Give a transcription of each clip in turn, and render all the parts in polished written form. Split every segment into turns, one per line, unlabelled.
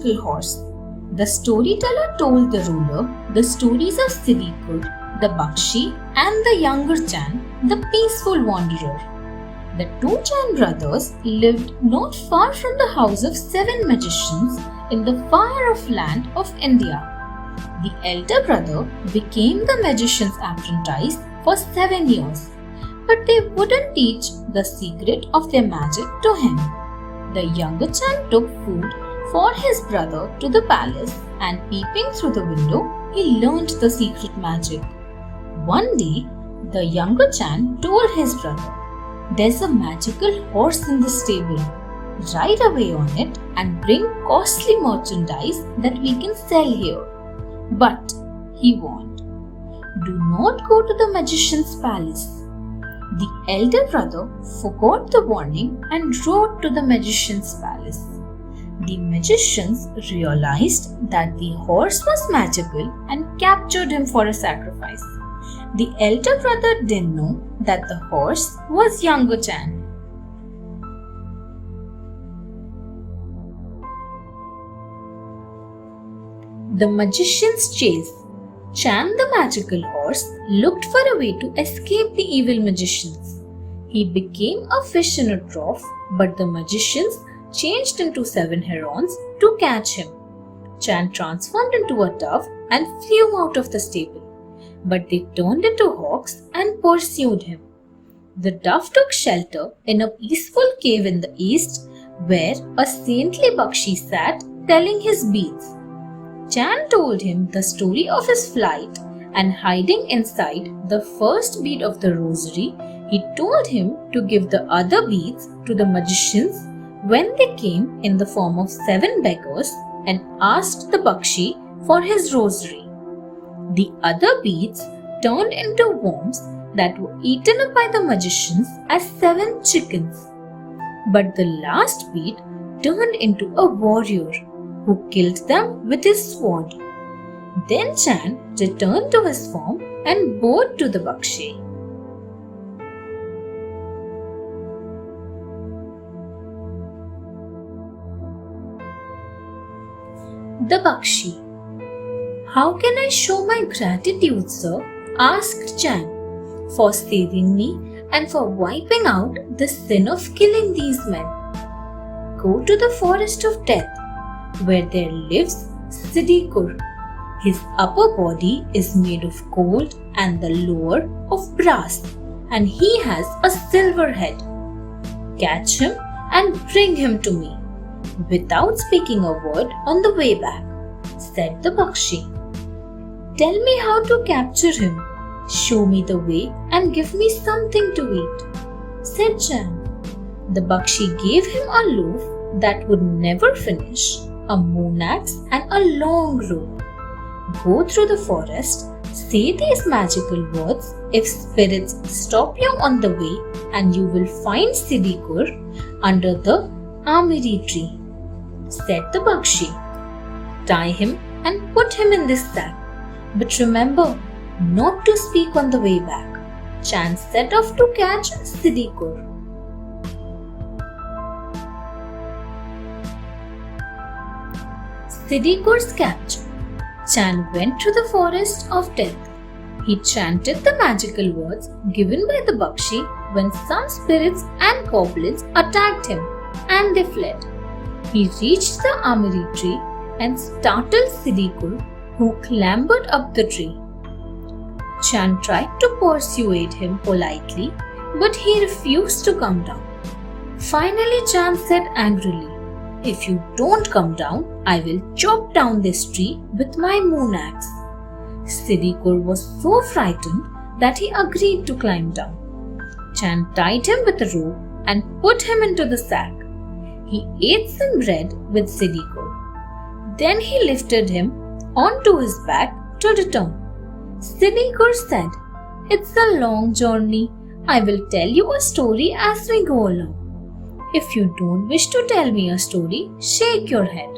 magical horse. The storyteller told the ruler the stories of Siddhikur, the Bakshi, and the younger Chan, the peaceful wanderer. The two Chan brothers lived not far from the house of 7 magicians in the far-off land of India. The elder brother became the magician's apprentice for 7 years, but they wouldn't teach the secret of their magic to him. The younger Chan took food for his brother to the palace, and peeping through the window, he learned the secret magic. One day, the younger Chan told his brother, "There's a magical horse in the stable. Ride away on it and bring costly merchandise that we can sell here." But, he warned, "Do not go to the magician's palace." The elder brother forgot the warning and rode to the magician's palace. The magicians realized that the horse was magical and captured him for a sacrifice. The elder brother didn't know that the horse was younger Chan. The magician's chase. Chan the magical horse looked for a way to escape the evil magicians. He became a fish in a trough, but the magicians changed into 7 herons to catch him. Chan transformed into a dove and flew out of the stable, but they turned into hawks and pursued him. The dove took shelter in a peaceful cave in the east, where a saintly Bakshi sat telling his beads. Chan told him the story of his flight, and hiding inside the first bead of the rosary, he told him to give the other beads to the magicians when they came in the form of 7 beggars and asked the Bakshi for his rosary. The other beads turned into worms that were eaten up by the magicians as 7 chickens. But the last bead turned into a warrior who killed them with his sword. Then Chan returned to his form and bowed to the Bakshi. The Bakshi. "How can I show my gratitude, sir?" asked Chan, "for saving me and for wiping out the sin of killing these men?" "Go to the forest of death, where there lives Siddhikur. His upper body is made of gold and the lower of brass, and he has a silver head. Catch him and bring him to me, without speaking a word on the way back," said the Bakshi. "Tell me how to capture him. Show me the way and give me something to eat," said Chan. The Bakshi gave him a loaf that would never finish, a moon axe, and a long rope. "Go through the forest, say these magical words if spirits stop you on the way, and you will find Siddhikur under the amiri tree," said the Bakshi. "Tie him and put him in this sack, but remember not to speak on the way back." Chan set off to catch Siddhikur. Siddhikur's capture. Chan went to the forest of death. He chanted the magical words given by the Bakshi when some spirits and goblins attacked him, and they fled. He reached the amiri tree and startled Siddhikur, who clambered up the tree. Chan tried to persuade him politely, but he refused to come down. Finally, Chan said angrily, "If you don't come down, I will chop down this tree with my moon axe." Siddhikur was so frightened that he agreed to climb down. Chan tied him with a rope and put him into the sack. He ate some bread with Siddhikur. Then he lifted him onto his back to return. Siddhikur said, "It's a long journey. I will tell you a story as we go along. If you don't wish to tell me a story, shake your head."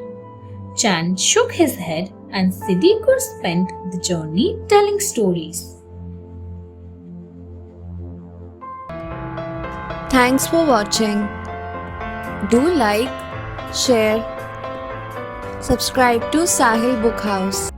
Chan shook his head, and Siddhikur spent the journey telling stories.
Thanks for watching. Do like, share, Subscribe to Sahil Book House.